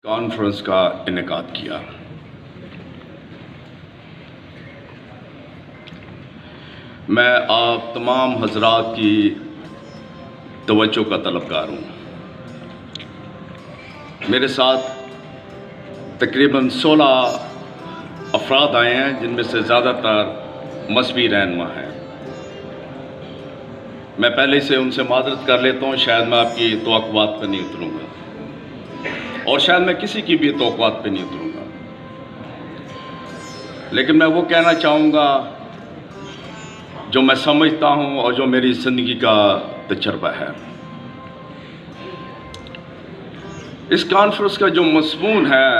Conference کا انعقاد کیا۔ میں آپ تمام حضرات کی توجہ کا طلبگار ہوں۔ میرے ساتھ تقریباً 16 افراد آئے ہیں، جن میں سے زیادہ تر مذہبی رہنما ہیں۔ میں پہلے سے ان سے معذرت کر لیتا ہوں، شاید میں آپ کی توقعات پہ نہیں اتروں گا، اور شاید میں کسی کی بھی توقعات پہ نہیں اتروں گا، لیکن میں وہ کہنا چاہوں گا جو میں سمجھتا ہوں اور جو میری زندگی کا تجربہ ہے۔ اس کانفرنس کا جو مضمون ہے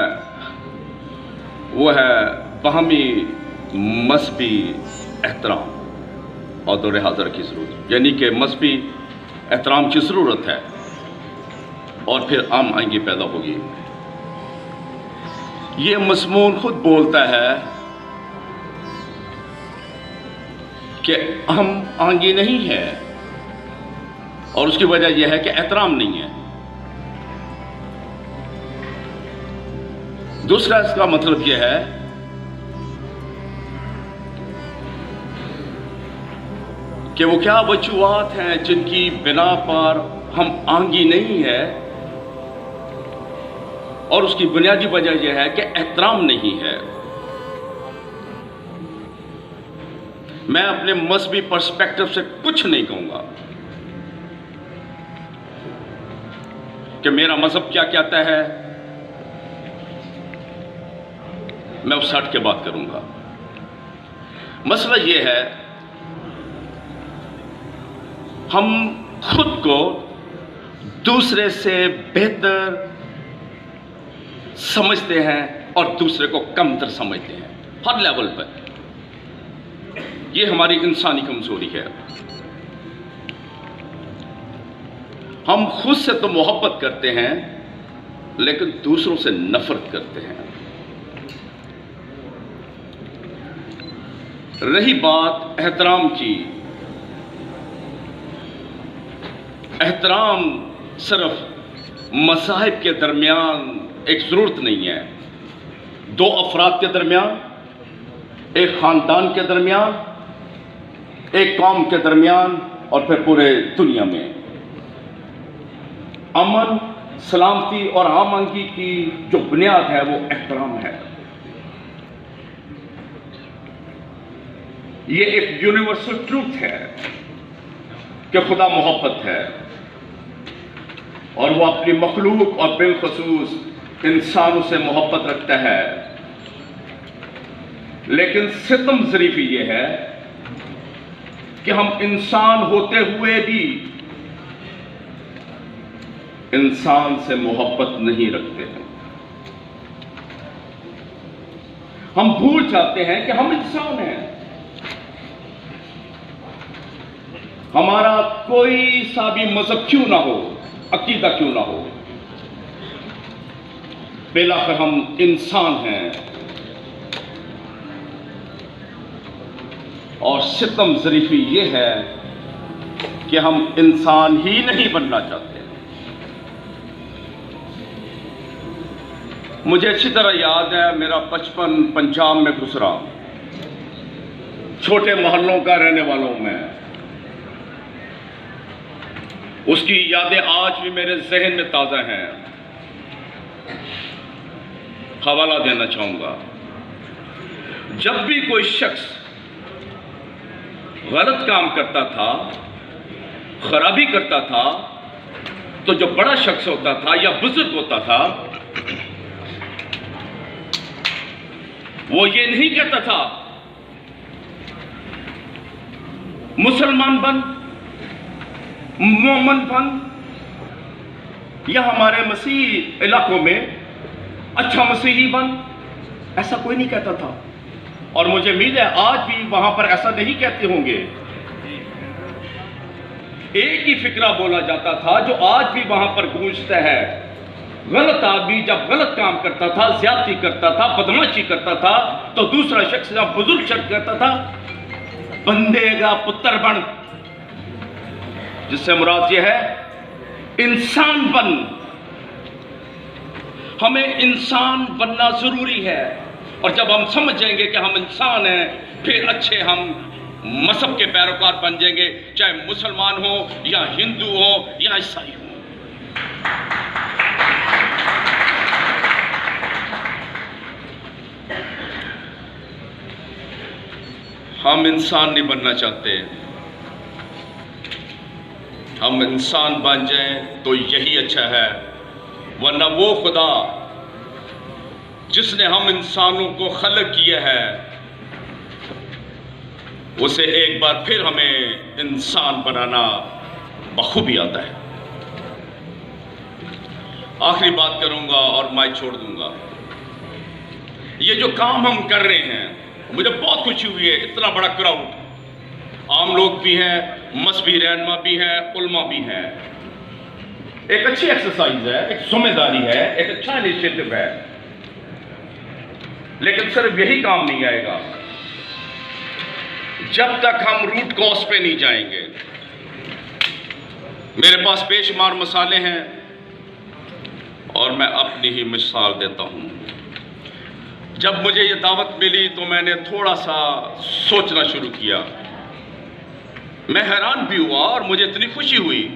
وہ ہے باہمی مذہبی احترام اور دور حاضر کی ضرورت، یعنی کہ مذہبی احترام کی ضرورت ہے اور پھر ہم آئینگی پیدا ہوگی۔ یہ مضمون خود بولتا ہے کہ ہم آہنگی نہیں ہے، اور اس کی وجہ یہ ہے کہ احترام نہیں ہے۔ دوسرا اس کا مطلب یہ ہے کہ وہ کیا وجوہات ہیں جن کی بنا پر ہم آہنگی نہیں ہے، اور اس کی بنیادی وجہ یہ ہے کہ احترام نہیں ہے۔ میں اپنے مذہبی پرسپیکٹو سے کچھ نہیں کہوں گا کہ میرا مذہب کیا کہتا ہے، میں اس ہٹ کے بات کروں گا۔ مسئلہ یہ ہے، ہم خود کو دوسرے سے بہتر سمجھتے ہیں اور دوسرے کو کمتر سمجھتے ہیں، ہر لیول پر۔ یہ ہماری انسانی کمزوری ہے۔ ہم خود سے تو محبت کرتے ہیں، لیکن دوسروں سے نفرت کرتے ہیں۔ رہی بات احترام کی، احترام صرف مذاہب کے درمیان ایک ضرورت نہیں ہے، دو افراد کے درمیان، ایک خاندان کے درمیان، ایک قوم کے درمیان، اور پھر پورے دنیا میں۔ امن، سلامتی اور ہم آہنگی کی جو بنیاد ہے وہ احترام ہے۔ یہ ایک یونیورسل ٹروتھ ہے کہ خدا محبت ہے، اور وہ اپنی مخلوق اور بالخصوص انسانوں سے محبت رکھتا ہے۔ لیکن ستم ظریفی یہ ہے کہ ہم انسان ہوتے ہوئے بھی انسان سے محبت نہیں رکھتے ہیں۔ ہم بھول جاتے ہیں کہ ہم انسان ہیں۔ ہمارا کوئی سا بھی مذہب کیوں نہ ہو، عقیدہ کیوں نہ ہو، بالآخر ہم انسان ہیں، اور ستم ظریفی یہ ہے کہ ہم انسان ہی نہیں بننا چاہتے۔ مجھے اچھی طرح یاد ہے، میرا بچپن پنجاب میں گزرا، چھوٹے محلوں کا رہنے والوں میں۔ اس کی یادیں آج بھی میرے ذہن میں تازہ ہیں۔ حوالہ دینا چاہوں گا، جب بھی کوئی شخص غلط کام کرتا تھا، خرابی کرتا تھا، تو جو بڑا شخص ہوتا تھا یا بزرگ ہوتا تھا، وہ یہ نہیں کہتا تھا مسلمان بن، مومن بن، یا ہمارے مسیحی علاقوں میں اچھا مسیحی بن، ایسا کوئی نہیں کہتا تھا، اور مجھے امید ہے آج بھی وہاں پر ایسا نہیں کہتے ہوں گے۔ ایک ہی فکرہ بولا جاتا تھا جو آج بھی وہاں پر گونجتا ہے۔ غلط آدمی جب غلط کام کرتا تھا، زیادتی کرتا تھا، بدمعاشی کرتا تھا، تو دوسرا شخص جب بزرگ شخص کہتا تھا بندے گا پتر بن، جس سے مراد یہ ہے انسان بن۔ ہمیں انسان بننا ضروری ہے، اور جب ہم سمجھ جائیں گے کہ ہم انسان ہیں، پھر اچھے ہم مذہب کے پیروکار بن جائیں گے، چاہے مسلمان ہو یا ہندو ہو یا عیسائی ہو۔ ہم انسان نہیں بننا چاہتے، ہم انسان بن جائیں تو یہی اچھا ہے، ورنہ وہ خدا جس نے ہم انسانوں کو خلق کیا ہے اسے ایک بار پھر ہمیں انسان بنانا بخوبی آتا ہے۔ آخری بات کروں گا اور مائک چھوڑ دوں گا۔ یہ جو کام ہم کر رہے ہیں، مجھے بہت خوشی ہوئی ہے، اتنا بڑا کراؤڈ، عام لوگ بھی ہیں، مذہبی رہنما بھی ہیں، علماء بھی ہیں۔ ایک اچھی ایکسرسائز ہے، ایک ذمہ داری ہے، ایک اچھا انیشیٹو ہے، لیکن صرف یہی کام نہیں آئے گا جب تک ہم روٹ کاز پہ نہیں جائیں گے۔ میرے پاس بے شمار مسالے ہیں اور میں اپنی ہی مثال دیتا ہوں۔ جب مجھے یہ دعوت ملی تو میں نے تھوڑا سا سوچنا شروع کیا۔ میں حیران بھی ہوا اور مجھے اتنی خوشی ہوئی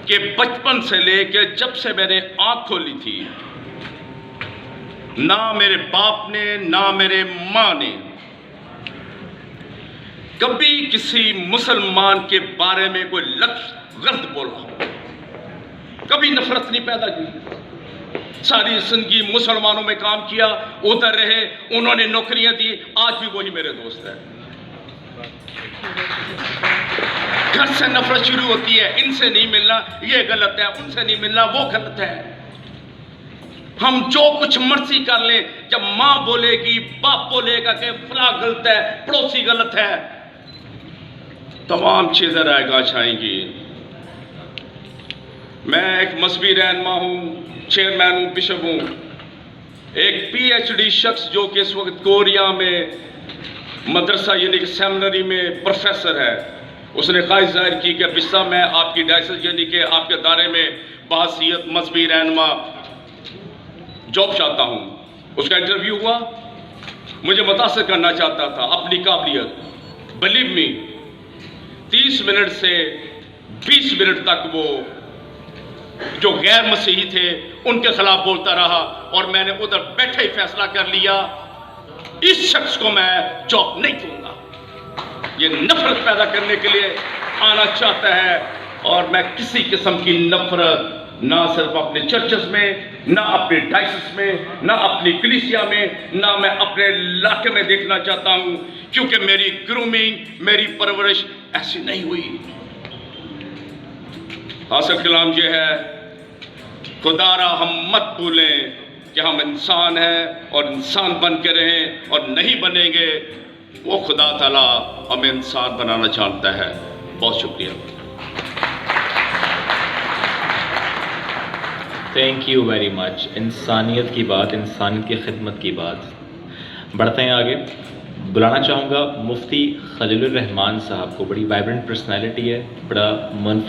کہ بچپن سے لے کے جب سے میں نے آنکھ کھولی تھی، نہ میرے باپ نے نہ میرے ماں نے کبھی کسی مسلمان کے بارے میں کوئی لفظ غلط بولا، کبھی نفرت نہیں پیدا کی۔ ساری زندگی مسلمانوں میں کام کیا، ادھر رہے، انہوں نے نوکریاں دی، آج بھی وہی میرے دوست ہیں۔ گھر سے نفرت شروع ہوتی ہے، ان سے نہیں ملنا یہ غلط ہے، ان سے نہیں ملنا وہ غلط ہے۔ ہم جو کچھ مرضی کر لیں، جب ماں بولے گی، باپ بولے گا کہ فلاں غلط ہے، پڑوسی غلط ہے، تمام چیزیں رائے گاہ آئیں گی۔ میں ایک مذہبی رہنما ہوں، چیئرمین ہوں، بشپ ہوں۔ ایک پی ایچ ڈی شخص جو کہ اس وقت کوریا میں مدرسہ یعنی کہ سیمنری میں پروفیسر ہے، اس نے خواہش ظاہر کی کہ بشپ میں آپ کی ڈائسس یعنی کہ آپ کے دائرے میں بحیثیت مذہبی رہنما جاب چاہتا ہوں۔ اس کا انٹرویو ہوا، مجھے متاثر کرنا چاہتا تھا اپنی قابلیت۔ بلیو می 30 منٹ سے 20 منٹ تک وہ جو غیر مسیحی تھے ان کے خلاف بولتا رہا، اور میں نے ادھر بیٹھے ہی فیصلہ کر لیا اس شخص کو میں جاب نہیں دوں گا۔ یہ نفرت پیدا کرنے کے لیے آنا چاہتا ہے، اور میں کسی قسم کی نفرت نہ صرف اپنے چرچز میں، نہ اپنے ڈائسس میں، نہ اپنی کلیسیا میں، نہ میں اپنے علاقے میں دیکھنا چاہتا ہوں، کیونکہ میری گرومنگ، میری پرورش ایسی نہیں ہوئی۔ حاصل کلام یہ ہے، خدا را ہم مت بھولیں کہ ہم انسان ہیں اور انسان بن کے رہیں، اور نہیں بنیں گے۔ وہ خدا تعالیٰ ہمیں انسان بنانا چاہتا ہے۔ بہت شکریہ۔ Thank you very much. انسانیت کی بات، انسانیت کی خدمت کی بات۔ بڑھتے ہیں آگے، بلانا چاہوں گا مفتی خلیل الرحمان صاحب کو۔ بڑی وائبرنٹ پرسنالٹی ہے، بڑا منفرد